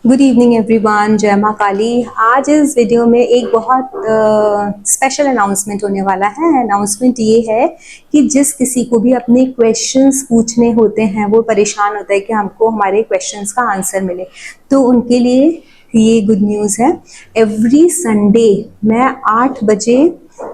Good evening everyone, जय माँ काली। आज इस वीडियो में एक बहुत स्पेशल अनाउंसमेंट होने वाला है। अनाउंसमेंट ये है कि जिस किसी को भी अपने क्वेश्चंस पूछने होते हैं, वो परेशान होता है कि हमको हमारे क्वेश्चंस का आंसर मिले, तो उनके लिए ये गुड न्यूज़ है। एवरी संडे मैं 8 बजे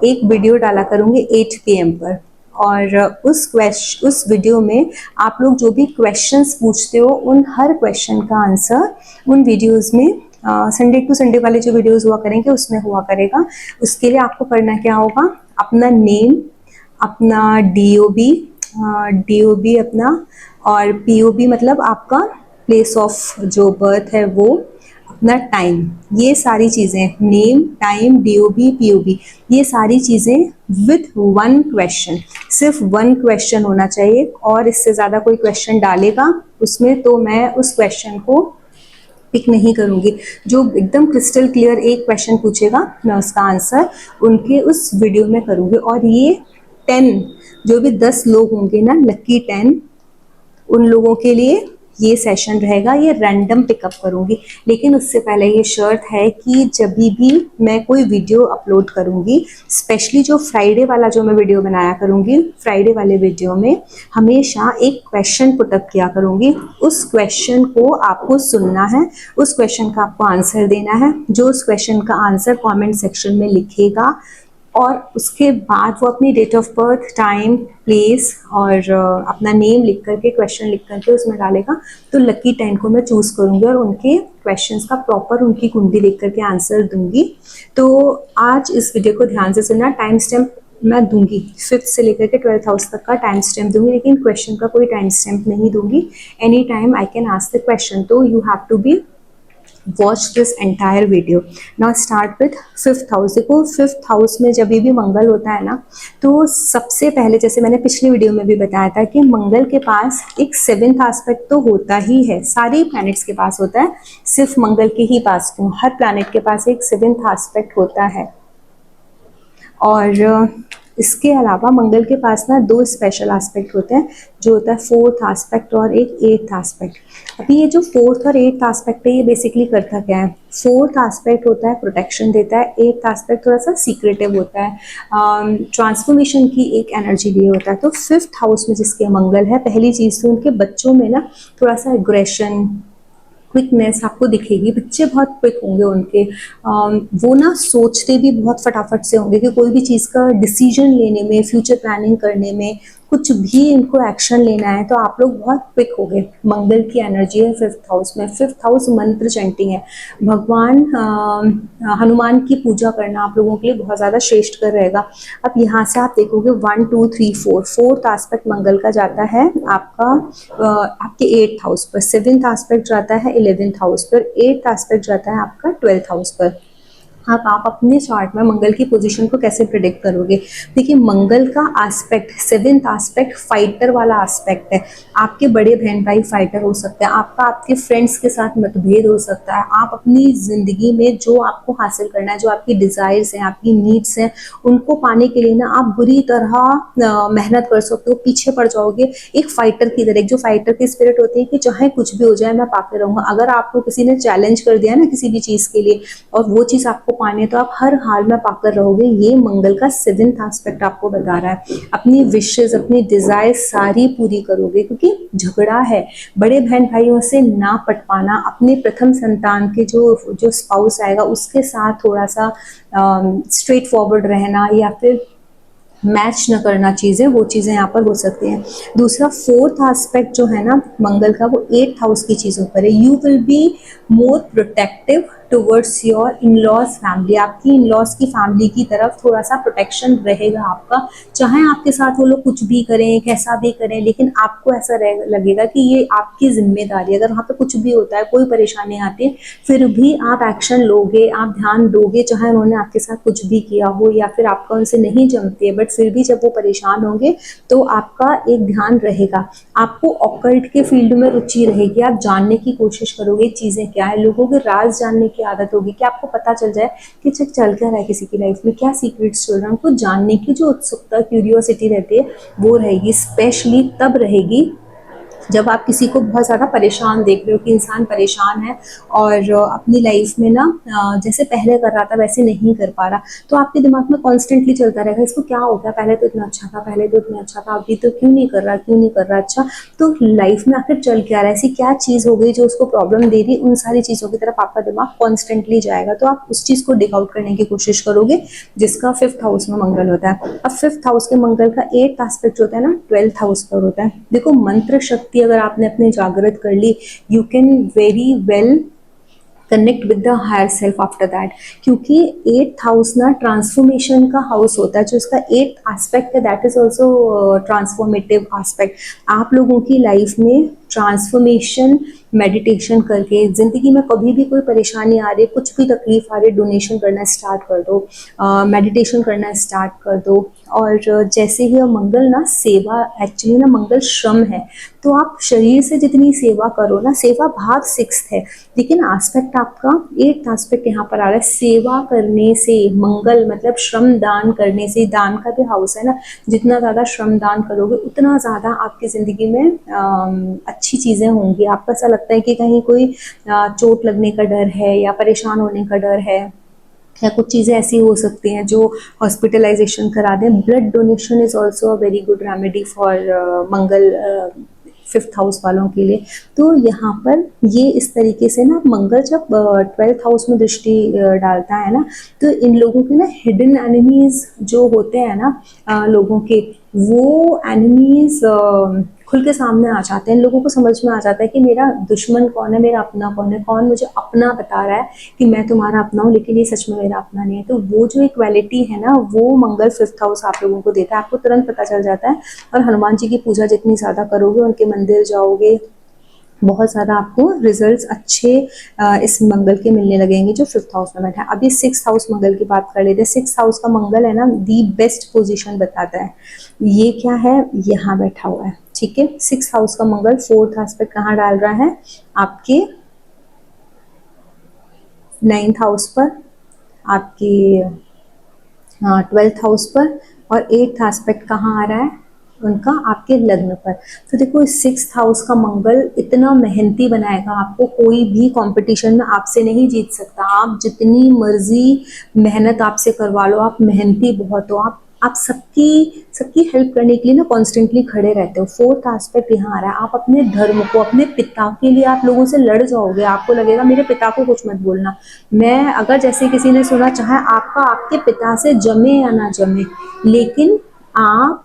एक वीडियो डाला करूँगी 8 PM पर, और उस वीडियो में आप लोग जो भी क्वेश्चंस पूछते हो उन हर क्वेश्चन का आंसर उन वीडियोस में संडे टू संडे वाले जो वीडियोस हुआ करेंगे उसमें हुआ करेगा। उसके लिए आपको करना क्या होगा, अपना नेम, अपना डीओबी अपना, और पीओबी मतलब आपका प्लेस ऑफ जो बर्थ है वो, अपना टाइम, ये सारी चीज़ें, नेम, टाइम, डीओबी, पीओबी, ये सारी चीज़ें विथ वन क्वेश्चन, सिर्फ वन क्वेश्चन होना चाहिए। और इससे ज़्यादा कोई क्वेश्चन डालेगा उसमें तो मैं उस क्वेश्चन को पिक नहीं करूँगी। जो एकदम क्रिस्टल क्लियर एक क्वेश्चन पूछेगा मैं उसका आंसर उनके उस वीडियो में करूँगी। और ये 10 जो भी 10 लोग होंगे ना, लकी 10, उन लोगों के लिए ये सेशन रहेगा। ये रैंडम पिकअप करूँगी, लेकिन उससे पहले ये शर्त है कि जब भी मैं कोई वीडियो अपलोड करूँगी, स्पेशली जो फ्राइडे वाला जो मैं वीडियो बनाया करूँगी, फ्राइडे वाले वीडियो में हमेशा एक क्वेश्चन पुटअप किया करूँगी। उस क्वेश्चन को आपको सुनना है, उस क्वेश्चन का आपको आंसर देना है। जो उस क्वेश्चन का आंसर कमेंट सेक्शन में लिखेगा और उसके बाद वो अपनी date of birth, time, place और अपना नेम लिख करके, क्वेश्चन लिख करके उसमें डालेगा, तो लकी 10 को मैं चूज़ करूँगी और उनके क्वेश्चंस का प्रॉपर उनकी कुंडली लिख करके आंसर दूंगी। तो आज इस वीडियो को ध्यान से सुनना। टाइम स्टैम्प मैं दूंगी 5th से लेकर के 12th हाउस तक का टाइम स्टैम्प दूंगी, लेकिन क्वेश्चन का कोई टाइम स्टैम्प नहीं दूंगी। Any time I can ask the question, तो you have to be watch this entire video. Now start with 5th house. देखो 5th हाउस में जब भी मंगल होता है ना, तो सबसे पहले, जैसे मैंने पिछली वीडियो में भी बताया था कि मंगल के पास एक 7th एस्पेक्ट तो होता ही है, सारे प्लैनेट्स के पास होता है, सिर्फ मंगल के ही पास क्यों, हर प्लैनेट के पास एक 7th एस्पेक्ट होता है। और इसके अलावा मंगल के पास ना 2 स्पेशल एस्पेक्ट होते हैं, जो होता है 4th एस्पेक्ट और एक 8th एस्पेक्ट। अभी ये जो 4th और 8th एस्पेक्ट है, ये बेसिकली करता क्या है? 4th एस्पेक्ट होता है प्रोटेक्शन देता है, 8th एस्पेक्ट थोड़ा सा सीक्रेटिव होता है, ट्रांसफॉर्मेशन की एक एनर्जी लिए होता है। तो 5th हाउस में जिसके मंगल है, पहली चीज़ तो उनके बच्चों में ना थोड़ा सा एग्रेशन, क्विकनेस आपको दिखेगी। बच्चे बहुत क्विक होंगे उनके, वो ना सोचते भी बहुत फटाफट से होंगे कि कोई भी चीज़ का डिसीजन लेने में, फ्यूचर प्लानिंग करने में, कुछ भी इनको एक्शन लेना है तो आप लोग बहुत क्विक हो गए। मंगल की एनर्जी है 5th हाउस में। 5th हाउस मंत्र चैंटिंग है, भगवान हनुमान की पूजा करना आप लोगों के लिए बहुत ज़्यादा श्रेष्ठ कर रहेगा। अब यहाँ से आप देखोगे 1 2 3 4, 4th एस्पेक्ट मंगल का जाता है आपका आपके 8th हाउस पर, 7th एस्पेक्ट जाता है 11th हाउस पर, 8th एस्पेक्ट जाता है आपका 12th हाउस पर। अब आप अपने चार्ट में मंगल की पोजीशन को कैसे प्रिडिक्ट करोगे? देखिए मंगल का एस्पेक्ट, 7th एस्पेक्ट फाइटर वाला एस्पेक्ट है। आपके बड़े बहन भाई फाइटर हो सकते हैं, आपका आपके फ्रेंड्स के साथ मतभेद हो सकता है, आप अपनी ज़िंदगी में जो आपको हासिल करना है, जो आपकी डिज़ायर्स हैं, आपकी नीड्स हैं, उनको पाने के लिए ना आप बुरी तरह मेहनत कर सकते हो, पीछे पड़ जाओगे एक फाइटर की तरह। एक जो फाइटर की स्पिरिट होती है कि चाहे कुछ भी हो जाए मैं पाके रहूँगा। अगर आपको किसी ने चैलेंज कर दिया ना किसी भी चीज़ के लिए और वो चीज़ आपको पाने, तो आप हर हाल में पाकर रहोगे। ये मंगल का 7th एस्पेक्ट आपको बता रहा है। अपनी विशेस, अपनी डिजायर सारी पूरी करोगे, क्योंकि झगड़ा है, बड़े बहन भाइयों से ना पट पाना, अपने प्रथम संतान के जो स्पाउस आएगा उसके साथ थोड़ा सा स्ट्रेट फॉरवर्ड रहना, या फिर मैच न करना चीज़ें, वो चीज़ें यहाँ पर हो सकती हैं। दूसरा 4th एस्पेक्ट जो है ना मंगल का, वो 8th हाउस की चीज़ों पर है। You will be more protective towards your in laws family. आपकी इन लॉज की फैमिली की तरफ थोड़ा सा प्रोटेक्शन रहेगा आपका, चाहे आपके साथ वो लोग कुछ भी करें, कैसा भी करें, लेकिन आपको ऐसा लगेगा कि ये आपकी जिम्मेदारी है। अगर वहाँ पे कुछ भी होता है, कोई परेशानी आती है, फिर भी आप एक्शन लोगे, आप ध्यान दोगे, चाहे उन्होंने आपके साथ कुछ भी किया हो या फिर आपका उनसे नहीं जमती है, बट फिर भी जब वो परेशान होंगे तो आपका एक ध्यान रहेगा। आपको ऑकल्ट के फील्ड में रुचि रहेगी, आप जानने की कोशिश करोगे चीज़ें क्या है, लोगों के राज जानने की आदत होगी कि आपको पता चल जाए कि चल क्या रहा है किसी की लाइफ में, क्या सीक्रेट्स चल रहा है। उनको जानने की जो उत्सुकता, क्यूरियोसिटी रहती है वो रहेगी, स्पेशली तब रहेगी जब आप किसी को बहुत ज़्यादा परेशान देख रहे हो कि इंसान परेशान है और अपनी लाइफ में ना जैसे पहले कर रहा था वैसे नहीं कर पा रहा, तो आपके दिमाग में कॉन्स्टेंटली चलता रहेगा इसको क्या हो गया, पहले तो इतना अच्छा था, पहले तो इतना अच्छा था, अभी तो क्यों नहीं कर रहा, क्यों नहीं कर रहा अच्छा। तो लाइफ में आखिर चल क्या रहा है, ऐसी क्या चीज़ हो गई जो उसको प्रॉब्लम दे रही, उन सारी चीज़ों की तरफ आपका दिमाग कॉन्स्टेंटली जाएगा। तो आप उस चीज़ को डिग आउट करने की कोशिश करोगे, जिसका 5th हाउस में मंगल होता है। अब 5th हाउस के मंगल का 8th एस्पेक्ट होता है ना 12th हाउस पर होता है। देखो मंत्र शक्ति अगर आपने अपने जागृत कर ली, you can very well connect with the higher self after that, क्योंकि 8th हाउस ना ट्रांसफॉर्मेशन का हाउस होता है। जो इसका 8th एस्पेक्ट है that is also transformative aspect. आप लोगों की लाइफ में ट्रांसफॉर्मेशन मेडिटेशन करके, ज़िंदगी में कभी भी कोई परेशानी आ रही है, कुछ भी तकलीफ आ रही है, डोनेशन करना स्टार्ट कर दो, मेडिटेशन करना स्टार्ट कर दो। और जैसे ही मंगल ना सेवा, एक्चुअली ना मंगल श्रम है, तो आप शरीर से जितनी सेवा करो ना, सेवा भाव 6th है, लेकिन एस्पेक्ट आपका 8th एस्पेक्ट यहाँ पर आ रहा है। सेवा करने से मंगल मतलब श्रम दान करने से, दान का भी हाउस है ना, जितना ज़्यादा श्रम दान करोगे उतना ज़्यादा आपकी ज़िंदगी में अच्छी चीज़ें होंगी। आपको ऐसा लगता है कि कहीं कोई चोट लगने का डर है या परेशान होने का डर है, या कुछ चीज़ें ऐसी हो सकती हैं जो हॉस्पिटलाइजेशन करा दें। Blood donation is also a very good remedy for Mangal 5th house वालों के लिए। तो यहाँ पर ये इस तरीके से ना मंगल जब 12th हाउस में दृष्टि डालता है ना, तो इन लोगों के ना हिडन एनिमीज जो होते हैं ना लोगों के, वो एनिमीज खुल के सामने आ जाते हैं। इन लोगों को समझ में आ जाता है कि मेरा दुश्मन कौन है, मेरा अपना कौन है, कौन मुझे अपना बता रहा है कि मैं तुम्हारा अपना हूँ, लेकिन ये सच में मेरा अपना नहीं है। तो वो जो इक्वालिटी है ना, वो मंगल 5th हाउस आप लोगों को देता है, आपको तुरंत पता चल जाता है। और हनुमान जी की पूजा जितनी ज़्यादा करोगे, उनके मंदिर जाओगे, बहुत ज़्यादा आपको रिजल्ट्स अच्छे इस मंगल के मिलने लगेंगे जो 5th हाउस में बैठा है। अभी 6th हाउस मंगल की बात कर लेते हैं। 6th हाउस का मंगल है ना दी बेस्ट पोजीशन बताता है। ये क्या है, यहाँ बैठा हुआ है, ठीक है। 6th हाउस का मंगल 4th एस्पेक्ट कहाँ डाल रहा है, आपके 9th हाउस पर, आपके 12th हाउस पर, और 8th एस्पेक्ट कहाँ आ रहा है उनका, आपके लग्न पर। तो देखो 6th हाउस का मंगल इतना मेहनती बनाएगा आपको, कोई भी कंपटीशन में आपसे नहीं जीत सकता। आप जितनी मर्जी मेहनत आपसे करवा लो, आप मेहनती बहुत हो, आप सबकी सबकी हेल्प करने के लिए ना कॉन्स्टेंटली खड़े रहते हो। 4th एस्पेक्ट यहाँ आ रहा है, आप अपने धर्म को, अपने पिता के लिए आप लोगों से लड़ जाओगे। आपको लगेगा मेरे पिता को कुछ मत बोलना। मैं अगर जैसे किसी ने सुना, चाहे आपका आपके पिता से जमे या ना जमे, लेकिन आप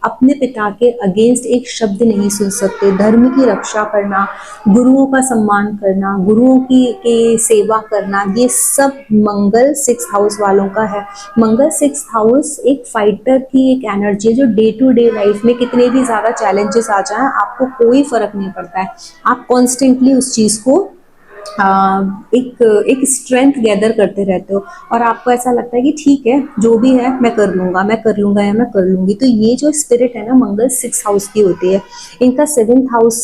अपने पिता के अगेंस्ट एक शब्द नहीं सुन सकते। धर्म की रक्षा करना, गुरुओं का सम्मान करना, गुरुओं की सेवा करना, ये सब मंगल 6th हाउस वालों का है। मंगल 6th हाउस एक फाइटर की एक एनर्जी है, जो डे टू डे लाइफ में कितने भी ज़्यादा चैलेंजेस आ जाएं, आपको कोई फर्क नहीं पड़ता है। आप कॉन्स्टेंटली उस चीज़ को एक स्ट्रेंथ गैदर करते रहते हो, और आपको ऐसा लगता है कि ठीक है जो भी है मैं कर लूँगा, मैं कर लूँगा या मैं कर लूँगी। तो ये जो स्पिरिट है ना मंगल 6th हाउस की होती है। इनका 7th हाउस,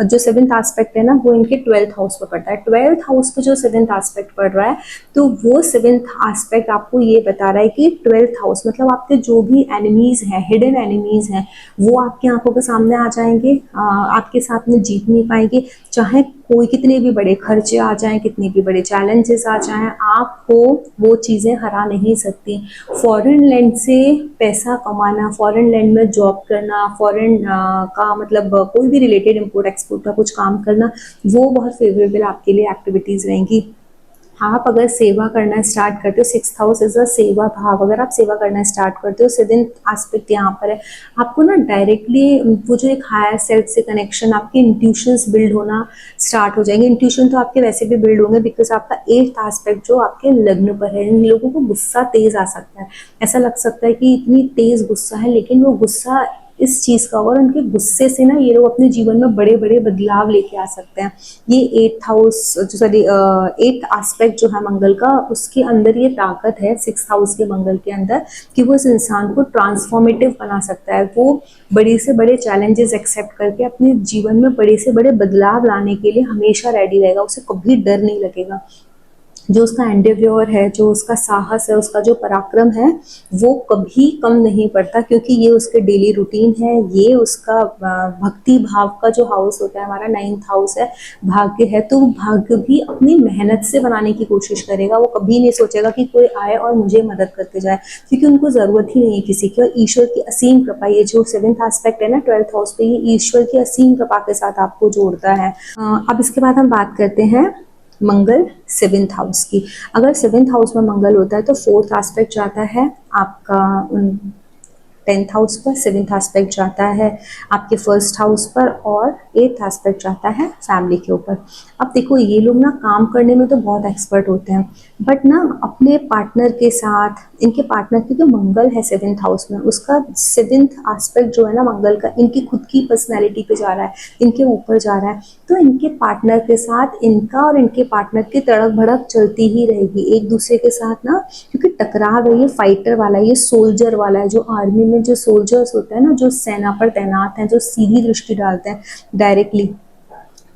जो 7th एस्पेक्ट है ना, वो इनके 12th हाउस पर पड़ता है। 12th हाउस पे जो 7th एस्पेक्ट पड़ रहा है, तो वो 7th एस्पेक्ट आपको ये बता रहा है कि 12th हाउस मतलब आपके जो भी एनिमीज हैं, हिडन एनिमीज हैं, वो आपकी आंखों के सामने आ जाएंगे, आपके साथ में जीत नहीं पाएंगे। चाहे कोई कितने भी बड़े खर्चे आ जाएं, कितने भी बड़े चैलेंजेस आ जाएं, आपको वो चीज़ें हरा नहीं सकती। फॉरेन लैंड से पैसा कमाना, फॉरेन लैंड में जॉब करना, फॉरेन का मतलब कोई भी रिलेटेड इम्पोर्ट एक्सपोर्ट का कुछ काम करना, वो बहुत फेवरेबल आपके लिए एक्टिविटीज़ रहेंगी। आप अगर सेवा करना स्टार्ट करते हो, 6th हाउस इज अ सेवा भाव, अगर आप सेवा करना स्टार्ट करते हो, 7th एस्पेक्ट यहाँ पर है, आपको ना डायरेक्टली वो जो एक हायर सेल्फ से कनेक्शन, आपके इंट्यूशंस बिल्ड होना स्टार्ट हो जाएंगे। इंट्यूशन तो आपके वैसे भी बिल्ड होंगे, बिकॉज आपका 8th एस्पेक्ट जो आपके लग्न पर है। इन लोगों को गुस्सा तेज आ सकता है, ऐसा लग सकता है कि इतनी तेज गुस्सा है, लेकिन वो गुस्सा इस चीज़ का, और उनके गुस्से से ना ये लोग अपने जीवन में बड़े बड़े बदलाव लेके आ सकते हैं। ये 8th हाउस जो सॉरी 8th एस्पेक्ट जो है मंगल का, उसके अंदर ये ताकत है 6th हाउस के मंगल के अंदर, कि वो इस इंसान को ट्रांसफॉर्मेटिव बना सकता है। वो बड़े से बड़े चैलेंजेस एक्सेप्ट करके अपने जीवन में बड़े से बड़े बदलाव लाने के लिए हमेशा रेडी रहेगा, उसे कभी डर नहीं लगेगा। जो उसका एंडेव्योर है, जो उसका साहस है, उसका जो पराक्रम है, वो कभी कम नहीं पड़ता, क्योंकि ये उसके डेली रूटीन है। ये उसका भक्ति भाव का जो हाउस होता है, हमारा 9th हाउस है, भाग्य है, तो वो भाग्य भी अपनी मेहनत से बनाने की कोशिश करेगा। वो कभी नहीं सोचेगा कि कोई आए और मुझे मदद करके जाए, क्योंकि उनको ज़रूरत ही नहीं है किसी की। और ईश्वर की असीम कृपा, ये जो 7th एस्पेक्ट है ना 12th हाउस पे, ये ईश्वर की असीम कृपा के साथ आपको जोड़ता है। अब इसके बाद हम बात करते हैं मंगल 7th हाउस की। अगर 7th हाउस में मंगल होता है तो 4th एस्पेक्ट जाता है आपका 10th हाउस पर, 7th एस्पेक्ट जाता है आपके 1st हाउस पर, और 8th एस्पेक्ट जाता है फैमिली के ऊपर। अब देखो, ये लोग ना काम करने में तो बहुत एक्सपर्ट होते हैं, बट ना अपने पार्टनर के साथ, इनके पार्टनर की जो मंगल है 7th हाउस में, उसका 7th एस्पेक्ट जो है ना मंगल का, इनकी खुद की पर्सनैलिटी पे जा रहा है, इनके ऊपर जा रहा है, तो इनके पार्टनर के साथ इनका और इनके पार्टनर की तड़क भड़क चलती ही रहेगी एक दूसरे के साथ ना, क्योंकि टकराव है, ये फाइटर वाला है, ये सोल्जर वाला है। जो आर्मी में जो सोल्जर्स होते हैं ना, जो सेना पर तैनात हैं, जो सीधी दृष्टि डालते हैं डायरेक्टली,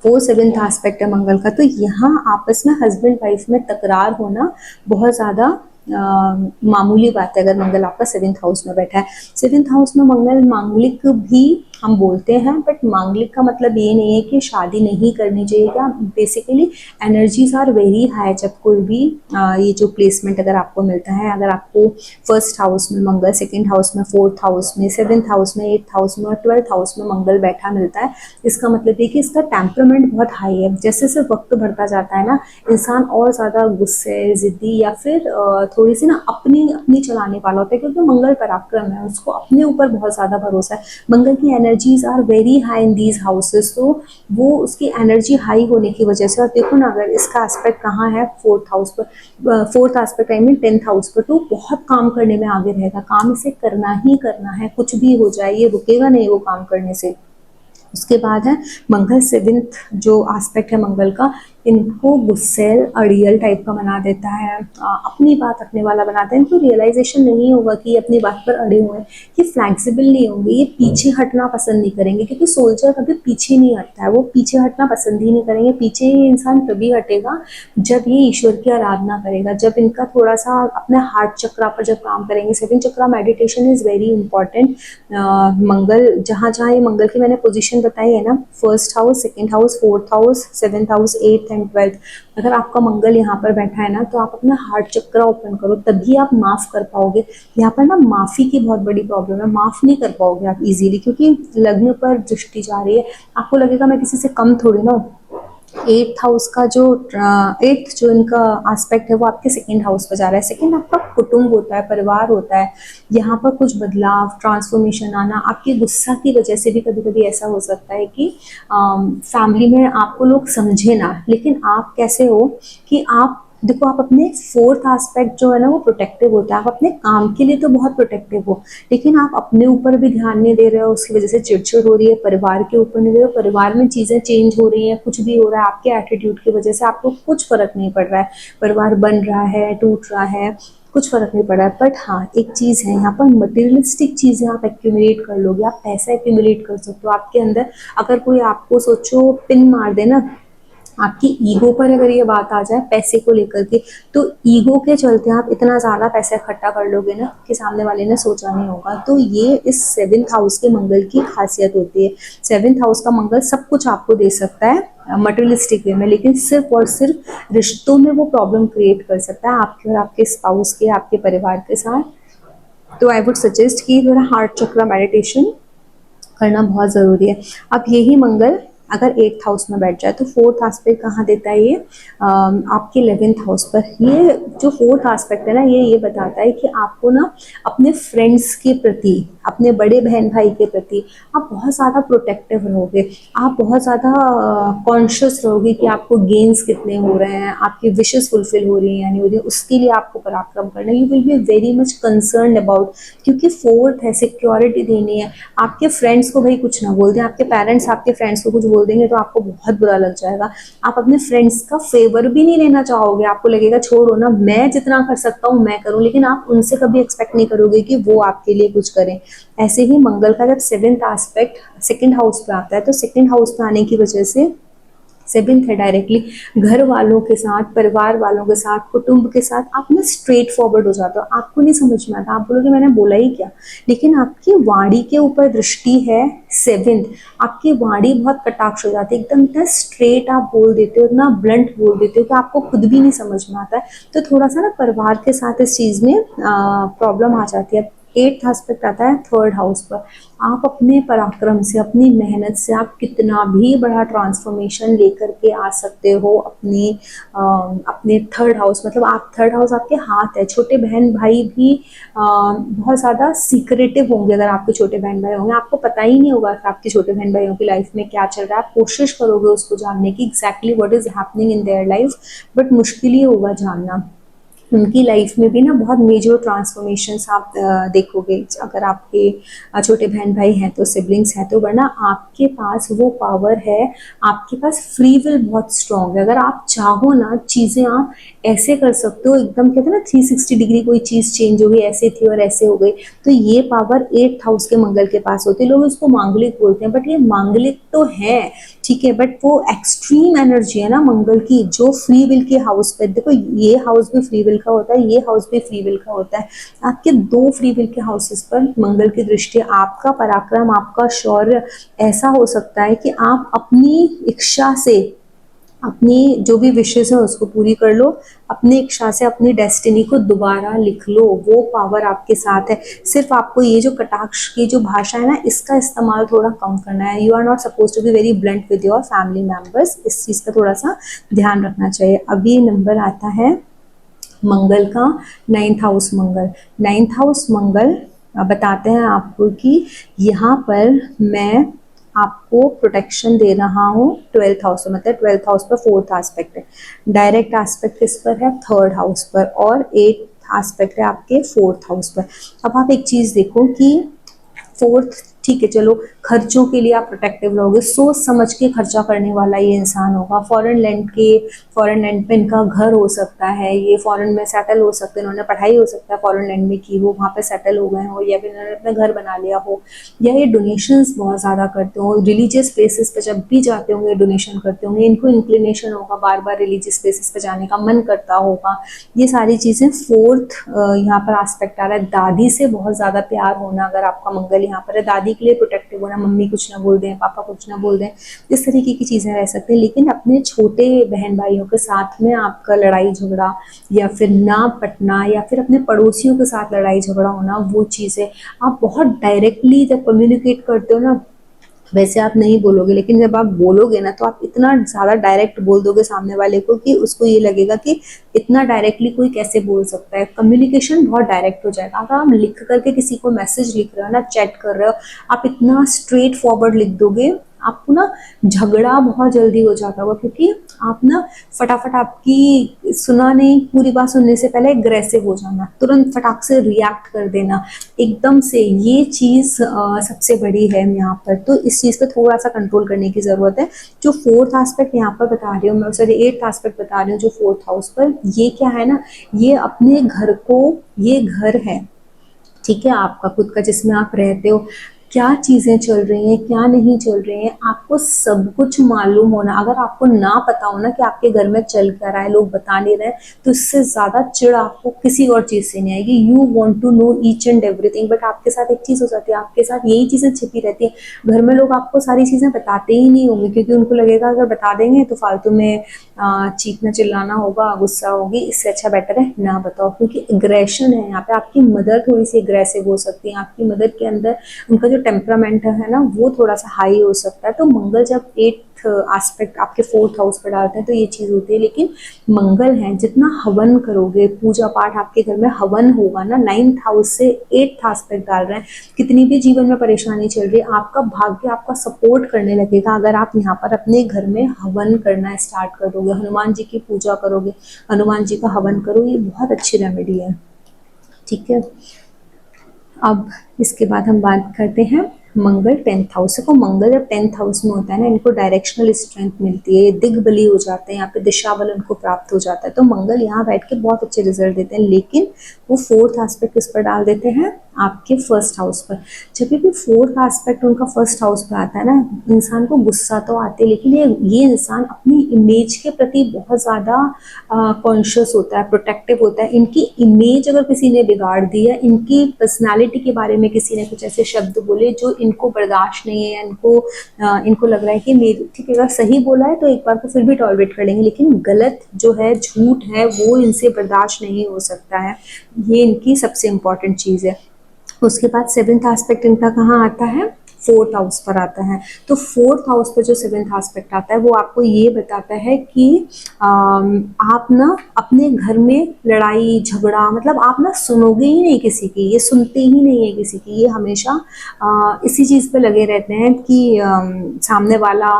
वो 7th एस्पेक्ट है मंगल का। तो यहाँ आपस में हस्बैंड वाइफ में तकरार होना बहुत ज़्यादा मामूली बात है, अगर मंगल आपका 7th हाउस में बैठा है। 7th हाउस में मंगल मांगलिक भी हम बोलते हैं, बट मांगलिक का मतलब ये नहीं है कि शादी नहीं करनी चाहिए। क्या basically energies are very high जब कोई भी ये जो प्लेसमेंट अगर आपको मिलता है, अगर आपको 1st हाउस में मंगल, 2nd हाउस में, 4th हाउस में, 7th हाउस में, 8th हाउस में और 12th हाउस में मंगल बैठा मिलता है, इसका मतलब है कि इसका टेम्परामेंट बहुत हाई है। जैसे जैसे वक्त बढ़ता जाता है ना, इंसान और ज़्यादा गुस्से, ज़िद्दी, या फिर थोड़ी सी ना अपनी अपनी चलाने वाला होता है, क्योंकि मंगल पराक्रम है, उसको अपने ऊपर बहुत ज़्यादा भरोसा है। मंगल की energies are very high in these houses, तो वो उसकी एनर्जी हाई होने की वजह से, और देखो ना अगर इसका एस्पेक्ट कहाँ है 4th हाउस पर, 4th aspect I mean 10th house पर, तो बहुत काम करने में आगे रहेगा, काम इसे करना ही करना है, कुछ भी हो जाए ये रुकेगा नहीं वो काम करने से। उसके बाद है मंगल 7th जो एस्पेक्ट है मंगल का, इनको गुस्सेल अड़ियल टाइप का बना देता है, अपनी बात रखने वाला बनाता है। इनको रियलाइजेशन नहीं होगा कि ये अपनी बात पर अड़े हुए हैं, ये फ्लैक्सिबल नहीं होंगे, ये पीछे हटना पसंद नहीं करेंगे, क्योंकि सोल्जर कभी पीछे नहीं हटता है, वो पीछे हटना पसंद ही नहीं करेंगे। पीछे ये इंसान तभी हटेगा जब ये ईश्वर की आराधना करेगा, जब इनका थोड़ा सा अपने हार्ट चक्रा पर जब काम करेंगे। 7th chakra meditation is very important. मंगल जहाँ जहाँ ये मंगल की मैंने पोजीशन बताई है ना, 1st house, 2nd house, 4th house, 7th house, 8th and 12th, अगर आपका मंगल यहाँ पर बैठा है ना, तो आप अपना हार्ट चक्रा ओपन करो, तभी आप माफ़ कर पाओगे। यहाँ पर ना माफ़ी की बहुत बड़ी प्रॉब्लम है, माफ़ नहीं कर पाओगे आप इजीली, क्योंकि लग्न पर दृष्टि जा रही है, आपको लगेगा मैं किसी से कम थोड़ी ना हूँ। 8th हाउस का जो 8th जो इनका एस्पेक्ट है वो आपके 2nd हाउस पर जा रहा है। 2nd आपका कुटुंब होता है, परिवार होता है, यहाँ पर कुछ बदलाव, ट्रांसफॉर्मेशन आना, आपके गुस्सा की वजह से भी कभी कभी ऐसा हो सकता है कि फैमिली में आपको लोग समझे ना, लेकिन आप कैसे हो कि आप देखो, आप अपने 4th एस्पेक्ट जो है ना वो प्रोटेक्टिव होता है, आप अपने काम के लिए तो बहुत प्रोटेक्टिव हो, लेकिन आप अपने ऊपर भी ध्यान नहीं दे रहे हो, उसकी वजह से चिड़चिड़ हो रही है, परिवार के ऊपर नहीं दे रहे हो, परिवार में चीज़ें चेंज हो रही हैं, कुछ भी हो रहा है, आपके एटीट्यूड की वजह से आपको कुछ फर्क नहीं पड़ रहा है, परिवार बन रहा है, टूट रहा है, कुछ फर्क नहीं पड़ रहा है। बट हाँ, एक चीज़ है यहाँ पर, मटेरियलिस्टिक चीज़ें आप एक्यूमुलेट कर लोगे, आप पैसा एक्यूमुलेट कर सकते हो आपके अंदर। अगर कोई आपको सोचो पिन मार दे ना, आपकी ईगो पर अगर ये बात आ जाए पैसे को लेकर के, तो ईगो के चलते आप इतना ज़्यादा पैसा इकट्ठा कर लोगे ना कि सामने वाले ने सोचा नहीं होगा। तो ये इस 7th हाउस के मंगल की खासियत होती है। 7th हाउस का मंगल सब कुछ आपको दे सकता है मटेरियलिस्टिक वे में, लेकिन सिर्फ और सिर्फ रिश्तों में वो प्रॉब्लम क्रिएट कर सकता है, आपके और आपके स्पाउस के, आपके परिवार के साथ। तो आई वुड सजेस्ट कि थोड़ा हार्ट चक्र मेडिटेशन करना बहुत ज़रूरी है। अब यही मंगल अगर 8th हाउस में बैठ जाए तो 4th एस्पेक्ट कहाँ देता है ये, आपके 11th हाउस पर। ये जो 4th एस्पेक्ट है ना, ये बताता है कि आपको ना अपने फ्रेंड्स के प्रति, अपने बड़े बहन भाई के प्रति आप बहुत ज़्यादा प्रोटेक्टिव रहोगे, आप बहुत ज़्यादा कॉन्शियस रहोगे कि आपको गेन्स कितने हो रहे हैं, आपकी विशेस फुलफिल हो रही हैं या नहीं हो रही है, उसके लिए आपको पराक्रम करना, you will be very much concern about, क्योंकि 4th है, सिक्योरिटी देनी है। आपके फ्रेंड्स को भाई कुछ ना बोल दें, आपके पेरेंट्स आपके फ्रेंड्स को कुछ बोल देंगे तो आपको बहुत बुरा लग जाएगा, आप अपने फ्रेंड्स का फेवर भी नहीं लेना चाहोगे, आपको लगेगा छोड़ो ना, मैं जितना कर सकता हूँ मैं करूँ, लेकिन आप उनसे कभी एक्सपेक्ट नहीं करोगे कि वो आपके लिए कुछ करें। ऐसे ही मंगल का जब 7th एस्पेक्ट 2nd हाउस पे आता है, तो 2nd हाउस पे आने की वजह से सेवेंथ है डायरेक्टली घर वालों के साथ, परिवार वालों के साथ, कुटुंब के साथ आप ना स्ट्रेट फॉरवर्ड हो जाते हो, आपको नहीं समझ में आता, आप बोलोगे मैंने बोला ही क्या, लेकिन आपकी वाणी के ऊपर दृष्टि है सेवेंथ, आपकी वाणी बहुत कटाक्ष हो जाती है, एकदम इतना स्ट्रेट आप बोल देते हो, इतना ब्लंट बोल देते हो कि आपको खुद भी नहीं समझ में आता है। तो थोड़ा सा ना परिवार के साथ इस चीज़ में प्रॉब्लम आ जाती है। एट्थ एस्पेक्ट आता है थर्ड हाउस पर। आप अपने पराक्रम से, अपनी मेहनत से आप कितना भी बड़ा ट्रांसफॉर्मेशन लेकर के आ सकते हो अपने थर्ड हाउस, मतलब आप थर्ड हाउस आपके हाथ है। छोटे बहन भाई भी बहुत ज़्यादा सीक्रेटिव होंगे, अगर आपके छोटे बहन भाई होंगे आपको पता ही नहीं होगा कि आपके छोटे बहन भाइयों की लाइफ में क्या चल रहा है, आप कोशिश करोगे उसको जानने की exactly what is happening in their life, but मुश्किल ही होगा जानना। उनकी लाइफ में भी ना बहुत मेजर ट्रांसफॉर्मेशंस आप देखोगे, अगर आपके छोटे बहन भाई हैं तो, सिबलिंग्स हैं तो, वरना आपके पास वो पावर है, आपके पास फ्री विल बहुत स्ट्रांग है। अगर आप चाहो ना चीज़ें आप ऐसे कर सकते हो, एकदम कहते हैं ना 360 डिग्री कोई चीज़ चेंज हो गई, ऐसे थी और ऐसे हो गई, तो ये पावर एट्थ हाउस के मंगल के पास होती है। लोग इसको मांगलिक बोलते हैं, बट ये मांगलिक तो है, ठीक है, बट वो एक्सट्रीम एनर्जी है ना मंगल की, जो फ्री विल के हाउस पे, देखो ये हाउस भी फ्री विल का होता है, ये हाउस भी फ्री विल का होता है, आपके दो फ्री विल के हाउसेस पर मंगल की दृष्टि। आपका पराक्रम, आपका शौर्य ऐसा हो सकता है कि आप अपनी इच्छा से अपनी जो भी विशेष है उसको पूरी कर लो, अपनी इच्छा से अपनी डेस्टिनी को दोबारा लिख लो, वो पावर आपके साथ है। सिर्फ आपको ये जो कटाक्ष की जो भाषा है ना, इसका इस्तेमाल थोड़ा कम करना है। You are not suppose to be very blunt with your family members, इस चीज़ का थोड़ा सा ध्यान रखना चाहिए। अभी नंबर आता है मंगल का, नाइन्थ हाउस मंगल। नाइन्थ हाउस मंगल बताते हैं आपको कि यहाँ पर मैं आपको प्रोटेक्शन दे रहा हूँ ट्वेल्थ हाउस में, मतलब ट्वेल्थ हाउस पर फोर्थ एस्पेक्ट है, डायरेक्ट एस्पेक्ट किस पर है, थर्ड हाउस पर, और एट्थ एस्पेक्ट है आपके फोर्थ हाउस पर। अब आप एक चीज़ देखो कि फोर्थ, ठीक है चलो, खर्चों के लिए आप प्रोटेक्टिव रहोगे, सोच समझ के खर्चा करने वाला ये इंसान होगा। फॉरेन लैंड पे इनका घर हो सकता है, ये फॉरेन में सेटल हो सकते हैं, इन्होंने पढ़ाई हो सकता है फॉरेन लैंड में की, वो वहाँ पे सेटल हो गए हो, या फिर इन्होंने अपना घर बना लिया हो, या ये डोनेशंस बहुत ज़्यादा करते हो, रिलीजियस प्लेसेस पे जब भी जाते होंगे डोनेशन करते होंगे, इनको इंक्लिनेशन होगा बार बार रिलीजियस प्लेसेस पे जाने का, मन करता होगा, ये सारी चीज़ें। फोर्थ यहाँ पर एस्पेक्ट आ रहा है, दादी से बहुत ज़्यादा प्यार होना, अगर आपका मंगल यहाँ पर है, दादी के लिए प्रोटेक्टिव होना, मम्मी कुछ ना बोल दें, पापा कुछ ना बोल दें, इस तरीके की चीज़ें रह सकती हैं। लेकिन अपने छोटे बहन भाइयों के साथ में आपका लड़ाई झगड़ा या फिर ना पटना, या फिर अपने पड़ोसियों के साथ लड़ाई झगड़ा होना, वो चीज़ें आप बहुत डायरेक्टली जब कम्युनिकेट करते हो ना, वैसे आप नहीं बोलोगे, लेकिन जब आप बोलोगे ना तो आप इतना ज़्यादा डायरेक्ट बोल दोगे सामने वाले को कि उसको ये लगेगा कि इतना डायरेक्टली कोई कैसे बोल सकता है। कम्युनिकेशन बहुत डायरेक्ट हो जाएगा। अगर आप लिख करके किसी को मैसेज लिख रहे हो ना, चैट कर रहे हो, आप इतना स्ट्रेट फॉरवर्ड लिख दोगे, आपको ना झगड़ा बहुत जल्दी हो जाता होगा, क्योंकि आप ना फटाफट, आपकी सुना नहीं, पूरी बात सुनने से पहले एग्रेसिव हो जाना, तुरंत फटाक से रिएक्ट कर देना एकदम से, ये चीज़ सबसे बड़ी है यहाँ पर। तो इस चीज़ पे थोड़ा सा कंट्रोल करने की ज़रूरत है। जो फोर्थ एस्पेक्ट यहाँ पर बता रही हूँ मैं, सॉरी एट्थ एस्पेक्ट बता रही हूँ जो फोर्थ हाउस पर, ये क्या है ना, ये अपने घर को, ये घर है, ठीक है, आपका खुद का, जिसमें आप रहते हो, क्या चीज़ें चल रही हैं, क्या नहीं चल रही हैं, आपको सब कुछ मालूम होना। अगर आपको ना पता हो ना कि आपके घर में चल क्या रहा है, लोग बता नहीं रहे, तो इससे ज़्यादा चिढ़ आपको किसी और चीज़ से नहीं आएगी। You want to know each and everything, but आपके साथ एक चीज़ हो जाती है, आपके साथ यही चीज़ें छिपी रहती हैं। घर में लोग आपको सारी चीज़ें बताते ही नहीं होंगे, क्योंकि उनको लगेगा अगर बता देंगे तो फालतू में चीखना चिल्लाना होगा, गुस्सा होगी, इससे अच्छा बेटर है ना बताओ। क्योंकि एग्रेशन है यहाँ पे, आपकी मदर थोड़ी सी एग्रेसिव हो सकती है, आपकी मदर के अंदर उनका जो टेम्परामेंट है ना, वो थोड़ा सा हाई हो सकता है। तो मंगल जब एट्थ एस्पेक्ट आपके फोर्थ हाउस पर डालते हैं तो ये चीज़ होती है। लेकिन मंगल है, जितना हवन करोगे, पूजा पाठ आपके घर में हवन होगा ना, नाइन्थ हाउस से एट्थ एस्पेक्ट डाल रहे हैं, कितनी भी जीवन में परेशानी चल रही है, आपका भाग्य आपका सपोर्ट करने लगेगा अगर आप यहाँ पर अपने घर में हवन करना स्टार्ट कर दोगे, हनुमान जी की पूजा करोगे, हनुमान जी का हवन करो, ये बहुत अच्छी रेमेडी है, ठीक है। अब इसके बाद हम बात करते हैं मंगल टेंथ हाउस को। मंगल जब टेंथ हाउस में होता है ना, इनको डायरेक्शनल स्ट्रेंथ मिलती है, ये दिग्बली हो जाते हैं, यहाँ पे दिशा बल उनको प्राप्त हो जाता है। तो मंगल यहाँ बैठ के बहुत अच्छे रिजल्ट देते हैं, लेकिन वो फोर्थ एस्पेक्ट किस पर डाल देते हैं, आपके फर्स्ट हाउस पर। जब भी फोर्थ एस्पेक्ट उनका फर्स्ट हाउस पर आता है ना, इंसान को गुस्सा तो आते हैं, लेकिन ये इंसान अपनी इमेज के प्रति बहुत ज़्यादा कॉन्शियस होता है, प्रोटेक्टिव होता है। इनकी इमेज अगर किसी ने बिगाड़ दी है, इनकी पर्सनालिटी के बारे में किसी ने कुछ ऐसे शब्द बोले जो इनको बर्दाश्त नहीं है, या इनको लग रहा है कि मेरे ठीक है, अगर सही बोला है तो एक बार को फिर भी टॉलरेट कर लेंगे, लेकिन गलत जो है, झूठ है, वो इनसे बर्दाश्त नहीं हो सकता है। ये इनकी सबसे इम्पॉर्टेंट चीज़ है। उसके बाद सेवेंथ एस्पेक्ट इनका कहाँ आता है, फोर्थ हाउस पर आता है। तो फोर्थ हाउस पर जो सेवेंथ एस्पेक्ट आता है वो आपको ये बताता है कि आप ना अपने घर में लड़ाई झगड़ा, मतलब आप ना सुनोगे ही नहीं किसी की, ये सुनते ही नहीं है किसी की, ये हमेशा इसी चीज़ पे लगे रहते हैं कि सामने वाला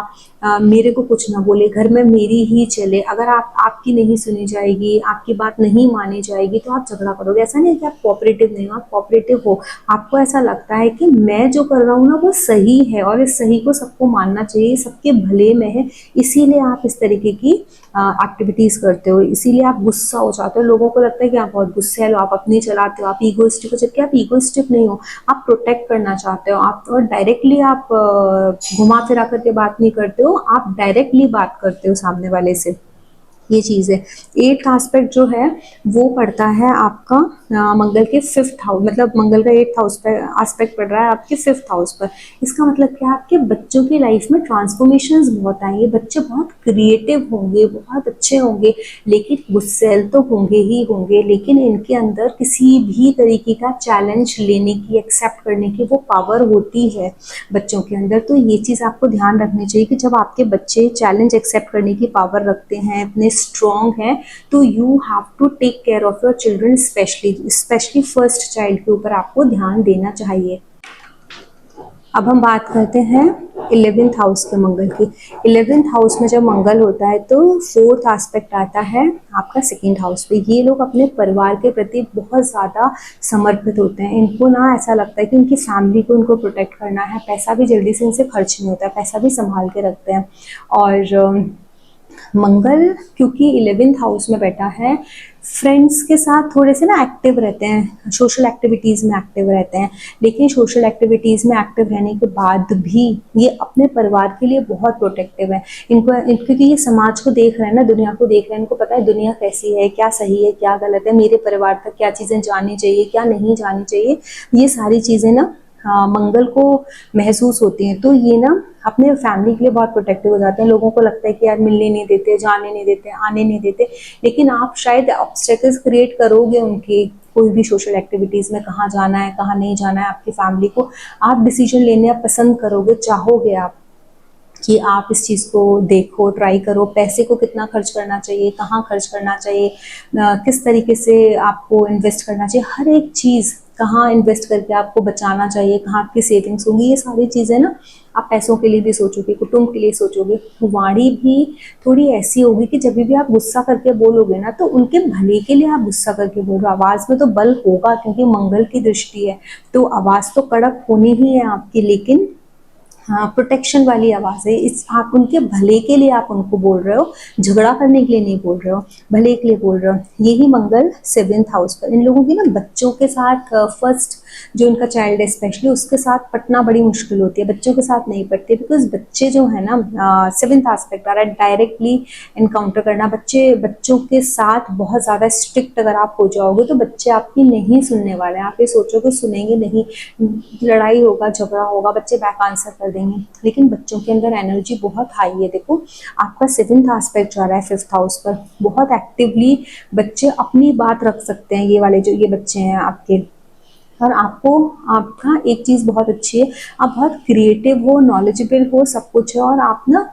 मेरे को कुछ ना बोले, घर में मेरी ही चले। अगर आपकी नहीं सुनी जाएगी, आपकी बात नहीं मानी जाएगी तो आप झगड़ा करोगे। ऐसा नहीं है कि आप कोऑपरेटिव नहीं हो, आप कोऑपरेटिव हो। आपको ऐसा लगता है कि मैं जो कर रहा हूँ ना वो सही है, और इस सही को सबको मानना चाहिए, सबके भले में है, इसीलिए आप इस तरीके की एक्टिविटीज़ करते हो। इसीलिए आप गुस्सा हो जाते हो, लोगों को लगता है कि आप बहुत गुस्से हो, आप अपनी चलाते हो, आप ईगोइस्टिक हो, जबकि आप ईगोइस्टिक नहीं हो, आप प्रोटेक्ट करना चाहते हो। आप और डायरेक्टली आप घुमा फिरा करके बात नहीं करते हो, आप डायरेक्टली बात करते हो सामने वाले से। ये चीज़ है। एट्थ एस्पेक्ट जो है वो पड़ता है आपका मंगल के फिफ्थ हाउस, मतलब मंगल का एट्थ हाउस पर एस्पेक्ट पड़ रहा है आपके फिफ्थ हाउस पर। इसका मतलब क्या है, आपके बच्चों की लाइफ में ट्रांसफॉर्मेशंस बहुत आएंगे, बच्चे बहुत क्रिएटिव होंगे, बहुत अच्छे होंगे, लेकिन गुस्सैल तो होंगे ही होंगे, लेकिन इनके अंदर किसी भी तरीके का चैलेंज लेने की, एक्सेप्ट करने की वो पावर होती है बच्चों के अंदर। तो ये चीज़ आपको ध्यान रखनी चाहिए कि जब आपके बच्चे चैलेंज एक्सेप्ट करने की पावर रखते हैं, अपने स्ट्रॉन्ग है, तो you have to take care of your children, specially first child के ऊपर आपको ध्यान देना चाहिए। अब हम बात करते हैं 11th हाउस के मंगल की। 11th हाउस में जब मंगल होता है तो फोर्थ एस्पेक्ट आता है आपका सेकंड हाउस पे। ये लोग अपने परिवार के प्रति बहुत ज़्यादा समर्पित होते हैं। इनको ना ऐसा लगता है कि उनकी फैमिली को उनको प्रोटेक्ट करना है, पैसा भी जल्दी से इनसे खर्च नहीं होता है, पैसा भी संभाल के रखते हैं। और मंगल क्योंकि 11th हाउस में बैठा है, फ्रेंड्स के साथ थोड़े से ना एक्टिव रहते हैं, सोशल एक्टिविटीज़ में एक्टिव रहते हैं, लेकिन सोशल एक्टिविटीज़ में एक्टिव रहने के बाद भी ये अपने परिवार के लिए बहुत प्रोटेक्टिव है। क्योंकि ये समाज को देख रहे हैं ना, दुनिया को देख रहे हैं, इनको पता है दुनिया कैसी है, क्या सही है, क्या गलत है, मेरे परिवार तक क्या चीज़ें जानी चाहिए, क्या नहीं जानी चाहिए, ये सारी चीज़ें ना मंगल को महसूस होती हैं। तो ये ना अपने फैमिली के लिए बहुत प्रोटेक्टिव हो जाते हैं। लोगों को लगता है कि यार मिलने नहीं देते, जाने नहीं देते, आने नहीं देते, लेकिन आप शायद ऑब्स्टेकल्स क्रिएट करोगे उनकी कोई भी सोशल एक्टिविटीज़ में, कहाँ जाना है कहाँ नहीं जाना है, आपकी फैमिली को आप डिसीजन लेने पसंद करोगे, चाहोगे आप कि आप इस चीज़ को देखो, ट्राई करो, पैसे को कितना खर्च करना चाहिए, कहाँ खर्च करना चाहिए, किस तरीके से आपको इन्वेस्ट करना चाहिए, हर एक चीज़ कहाँ इन्वेस्ट करके आपको बचाना चाहिए, कहाँ आपकी सेविंग्स होंगी, ये सारी चीज़ें ना आप पैसों के लिए भी सोचोगे, कुटुंब के लिए सोचोगे। वाणी भी थोड़ी ऐसी होगी कि जब भी आप गुस्सा करके बोलोगे ना तो उनके भले के लिए आप गुस्सा करके बोल रहे हो। आवाज़ में तो बल होगा क्योंकि मंगल की दृष्टि है, तो आवाज़ तो कड़क होनी ही है आपकी, लेकिन हाँ प्रोटेक्शन वाली आवाज़ है। इस आप उनके भले के लिए आप उनको बोल रहे हो, झगड़ा करने के लिए नहीं बोल रहे हो, भले के लिए बोल रहे हो। यही मंगल 7th हाउस पर इन लोगों की ना बच्चों के साथ, फर्स्ट जो इनका चाइल्ड है स्पेशली, उसके साथ पटना बड़ी मुश्किल होती है, बच्चों के साथ नहीं पटती, बिकॉज बच्चे जो है ना 7th एस्पेक्ट आ रहा है डायरेक्टली इनकाउंटर करना। बच्चों के साथ बहुत ज़्यादा स्ट्रिक्ट अगर आप हो जाओगे तो बच्चे आपकी नहीं सुनने वाले हैं। आप ये सोचोगे सुनेंगे नहीं, लड़ाई होगा, झगड़ा होगा, बच्चे बैक आंसर कर देंगे, लेकिन बच्चों के अंदर एनर्जी बहुत हाई है। देखो आपका 7th एस्पेक्ट जा रहा है 5th हाउस पर, बहुत एक्टिवली बच्चे अपनी बात रख सकते हैं, ये वाले जो ये बच्चे हैं आपके। और आपको आपका एक चीज़ बहुत अच्छी है, आप बहुत क्रिएटिव हो, नॉलेजेबल हो, सब कुछ है, और आप ना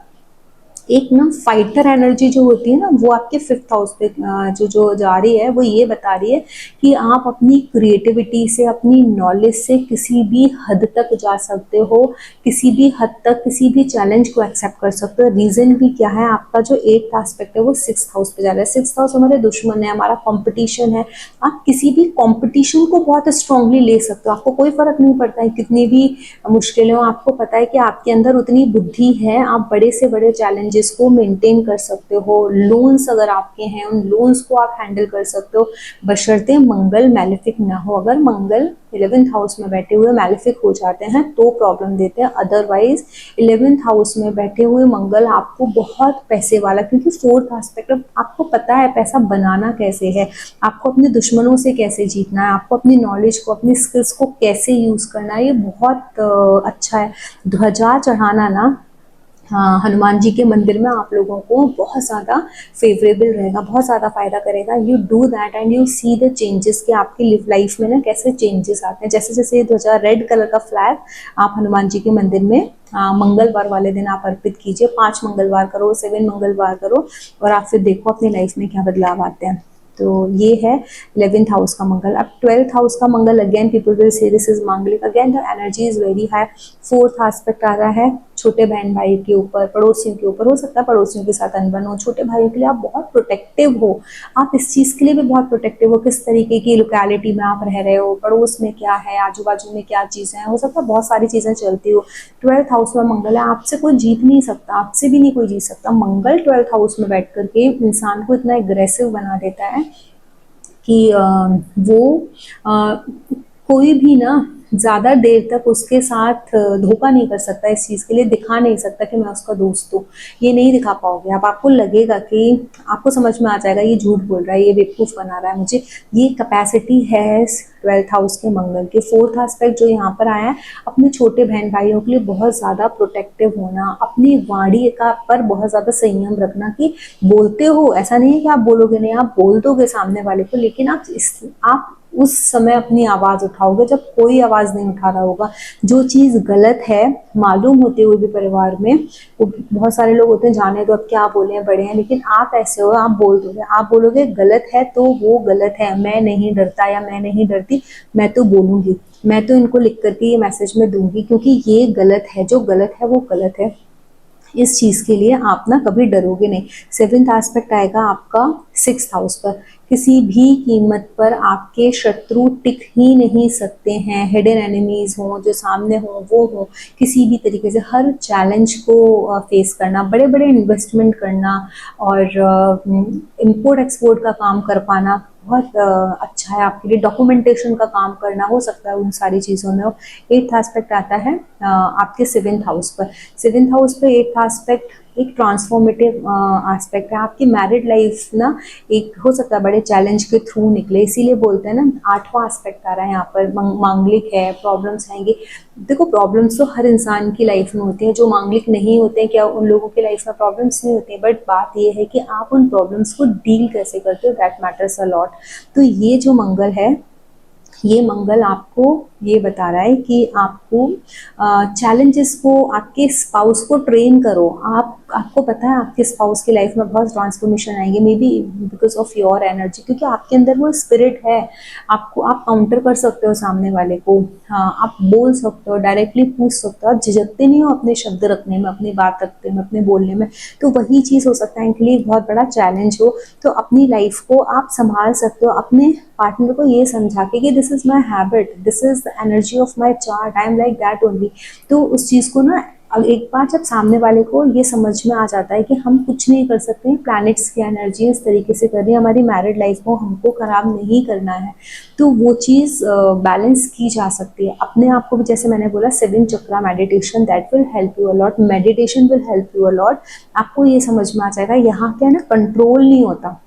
एक ना फाइटर एनर्जी जो होती है ना वो आपके 5th हाउस पे जो जा रही है, वो ये बता रही है कि आप अपनी क्रिएटिविटी से, अपनी नॉलेज से किसी भी हद तक जा सकते हो, किसी भी हद तक किसी भी चैलेंज को एक्सेप्ट कर सकते हो। रीज़न भी क्या है, आपका जो 8th एस्पेक्ट है वो 6th हाउस पे जा रहा है। 6th हाउस हमारे दुश्मन है, हमारा कंपटीशन है। आप किसी भी कंपटीशन को बहुत स्ट्रांगली ले सकते हो, आपको कोई फर्क नहीं पड़ता है कितनी भी मुश्किलें हो, आपको पता है कि आपके अंदर उतनी बुद्धि है, आप बड़े से बड़े चैलेंज चेंजेस को मेंटेन कर सकते हो, लोन्स अगर आपके हैं उन लोन्स को आप हैंडल कर सकते हो, बशर्ते मंगल मैलेफिक ना हो। अगर मंगल 11th हाउस में बैठे हुए मैलेफिक हो जाते हैं तो प्रॉब्लम देते हैं, अदरवाइज 11th हाउस में बैठे हुए मंगल आपको बहुत पैसे वाला, क्योंकि फोर्थ एस्पेक्ट, आपको पता है पैसा बनाना कैसे है, आपको अपने दुश्मनों से कैसे जीतना है, आपको अपनी नॉलेज को, अपनी स्किल्स को कैसे यूज करना है, ये बहुत अच्छा है। ध्वजा चढ़ाना ना हनुमान जी के मंदिर में आप लोगों को बहुत ज़्यादा फेवरेबल रहेगा, बहुत ज़्यादा फायदा करेगा। You do that and you see the changes कि आपकी लाइफ में ना कैसे चेंजेस आते हैं। जैसे जैसे ये ध्वजा, रेड कलर का फ्लैग आप हनुमान जी के मंदिर में मंगलवार वाले दिन आप अर्पित कीजिए, 5 मंगलवार करो, 7 मंगलवार करो, और आप फिर देखो अपनी लाइफ में क्या बदलाव आते हैं। तो ये है 11th हाउस का मंगल। अब 12th हाउस का मंगल, again people will say this is मांगलिक, again the energy is very high. Fourth aspect आ रहा है छोटे बहन भाई के ऊपर, पड़ोसियों के ऊपर, हो सकता है पड़ोसियों के साथ अनबन हो, छोटे भाइयों के लिए आप बहुत प्रोटेक्टिव हो, आप इस चीज़ के लिए भी बहुत प्रोटेक्टिव हो, किस तरीके की लोकेलिटी में आप रह रहे हो, पड़ोस में क्या है, आजू बाजू में क्या चीज़ें हैं, हो सकता है बहुत सारी चीज़ें चलती हो। 12th हाउस में मंगल है, आपसे कोई जीत नहीं सकता, आपसे भी नहीं कोई जीत सकता। मंगल 12th हाउस में बैठ करके इंसान को इतना एग्रेसिव बना देता है कि वो कोई भी ना ज़्यादा देर तक उसके साथ धोखा नहीं कर सकता, इस चीज़ के लिए दिखा नहीं सकता कि मैं उसका दोस्त हूँ, ये नहीं दिखा पाओगे आप। आपको लगेगा कि आपको समझ में आ जाएगा ये झूठ बोल रहा है, ये बेवकूफ़ बना रहा है मुझे, ये कैपेसिटी है 12th हाउस के मंगल के। फोर्थ एस्पेक्ट जो यहाँ पर आया है, अपने छोटे बहन भाइयों के लिए बहुत ज़्यादा प्रोटेक्टिव होना, अपनी वाणी का पर बहुत ज़्यादा संयम रखना, कि बोलते हो ऐसा नहीं है कि आप बोलोगे नहीं, आप बोल दोगे सामने वाले को, लेकिन आप उस समय अपनी आवाज़ उठाओगे जब कोई आवाज़ नहीं उठा रहा होगा। जो चीज़ गलत है मालूम होते हुए भी परिवार में, वो बहुत सारे लोग होते हैं जाने तो अब क्या बोले हैं, बड़े हैं, लेकिन आप ऐसे हो, आप बोल दोगे, आप बोलोगे गलत है तो वो गलत है, मैं नहीं डरता या मैं नहीं डरती, मैं तो बोलूँगी, मैं तो इनको लिख करके ये मैसेज में दूंगी, क्योंकि ये गलत है, जो गलत है वो गलत है। इस चीज़ के लिए आप ना कभी डरोगे नहीं। 7th एस्पेक्ट आएगा आपका 6th हाउस पर, किसी भी कीमत पर आपके शत्रु टिक ही नहीं सकते हैं, हिडन एनिमीज हो, जो सामने हो वो हो, किसी भी तरीके से हर चैलेंज को फेस करना, बड़े बड़े इन्वेस्टमेंट करना और इम्पोर्ट एक्सपोर्ट का काम कर पाना बहुत अच्छा है आपके लिए। डॉक्यूमेंटेशन का काम करना हो सकता है उन सारी चीज़ों में हो। 8th एस्पेक्ट आता है आपके 7th हाउस पर। 7th हाउस पे 8th एस्पेक्ट एक ट्रांसफॉर्मेटिव एस्पेक्ट है। आपकी मैरिड लाइफ ना एक हो सकता है बड़े चैलेंज के थ्रू निकले, इसीलिए बोलते हैं ना 8वां एस्पेक्ट आ रहा है यहाँ पर, मांगलिक है, प्रॉब्लम्स आएंगे। देखो प्रॉब्लम्स तो हर इंसान की लाइफ में होती हैं, जो मांगलिक नहीं होते हैं क्या उन लोगों की लाइफ में प्रॉब्लम्स नहीं होती हैं, बट बात ये है कि आप उन प्रॉब्लम्स को डील कैसे करते हो, दैट मैटर्स अ लॉट। तो ये जो मंगल है, ये मंगल आपको ये बता रहा है कि आपको चैलेंजेस को, आपके स्पाउस को ट्रेन करो। आपको पता है आपके स्पाउस की लाइफ में बहुत ट्रांसफॉर्मेशन आएंगे, may be because of your energy, क्योंकि आपके अंदर वो स्पिरिट है। आपको, आप काउंटर कर सकते हो सामने वाले को, हाँ आप बोल सकते हो, डायरेक्टली पूछ सकते हो, आप झिझकते नहीं हो अपने शब्द रखने में, अपनी बात रखने में, अपने बोलने में। तो वही चीज़ हो सकता है इनके लिए बहुत बड़ा चैलेंज हो। तो अपनी लाइफ को आप संभाल सकते हो, अपने पार्टनर को ये समझा के कि this is my habit, this is the energy of my chart, I am like that only. तो उस चीज़ को ना एक बार जब सामने वाले को ये समझ में आ जाता है कि हम कुछ नहीं कर सकते हैं, प्लैनेट्स की एनर्जी इस तरीके से कर रही है, हमारी मैरिड लाइफ को हमको खराब नहीं करना है, तो वो चीज़ बैलेंस की जा सकती है। अपने आप को भी, जैसे मैंने बोला 7 chakra meditation, that will help you a lot, meditation will help you a lot. आपको ये समझ में आ जाएगा, यहाँ क्या है ना, कंट्रोल नहीं होता,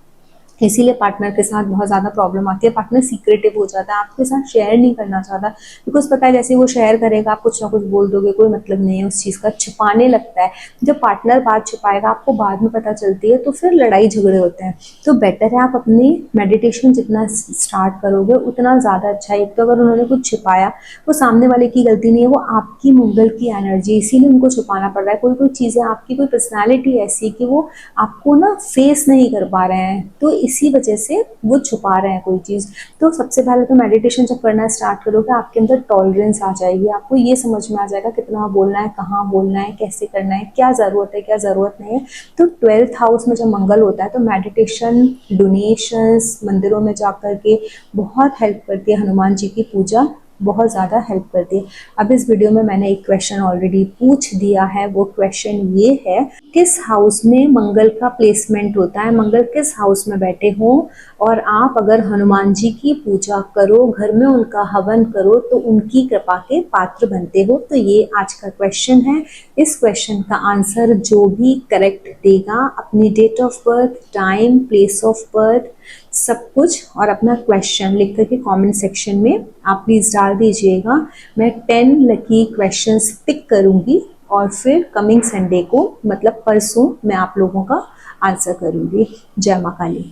इसीलिए पार्टनर के साथ बहुत ज़्यादा प्रॉब्लम आती है। पार्टनर सीक्रेटिव हो जाता है, आपके साथ शेयर नहीं करना चाहता, बिकॉज पता है जैसे वो शेयर करेगा आप कुछ ना कुछ बोल दोगे, कोई मतलब नहीं है उस चीज़ का, छिपाने लगता है। जब पार्टनर बात छिपाएगा, आपको बाद में पता चलती है, तो फिर लड़ाई झगड़े होते हैं। तो बेटर है आप अपनी मेडिटेशन जितना स्टार्ट करोगे उतना ज़्यादा अच्छा है। एक तो अगर उन्होंने कुछ छिपाया, वो सामने वाले की गलती नहीं है, वो आपकी मंगल की एनर्जी, इसीलिए उनको छुपाना पड़ रहा है। कोई कोई चीज़ें, आपकी कोई पर्सनैलिटी ऐसी कि वो आपको ना फेस नहीं कर पा रहे हैं, तो इसी वजह से वो छुपा रहे हैं कोई चीज़। तो सबसे पहले तो मेडिटेशन जब करना स्टार्ट करोगे, आपके अंदर टॉलरेंस आ जाएगी, आपको ये समझ में आ जाएगा कितना बोलना है, कहाँ बोलना है, कैसे करना है, क्या ज़रूरत है, क्या ज़रूरत नहीं है। तो 12th हाउस में जब मंगल होता है तो मेडिटेशन, डोनेशंस, मंदिरों में जा कर के बहुत हेल्प करती है, हनुमान जी की पूजा बहुत ज़्यादा हेल्प करती है। अब इस वीडियो में मैंने एक क्वेश्चन ऑलरेडी पूछ दिया है, वो क्वेश्चन ये है, किस हाउस में मंगल का प्लेसमेंट होता है, मंगल किस हाउस में बैठे हों, और आप अगर हनुमान जी की पूजा करो, घर में उनका हवन करो तो उनकी कृपा के पात्र बनते हो। तो ये आज का क्वेश्चन है। इस क्वेश्चन का आंसर जो भी करेक्ट देगा, अपनी date of birth, time, place of birth, सब कुछ और अपना क्वेश्चन लिख करके कमेंट सेक्शन में आप प्लीज़ डाल दीजिएगा। मैं 10 लकी क्वेश्चंस पिक करूँगी और फिर कमिंग संडे को, मतलब परसों, मैं आप लोगों का आंसर करूँगी। जय मां काली।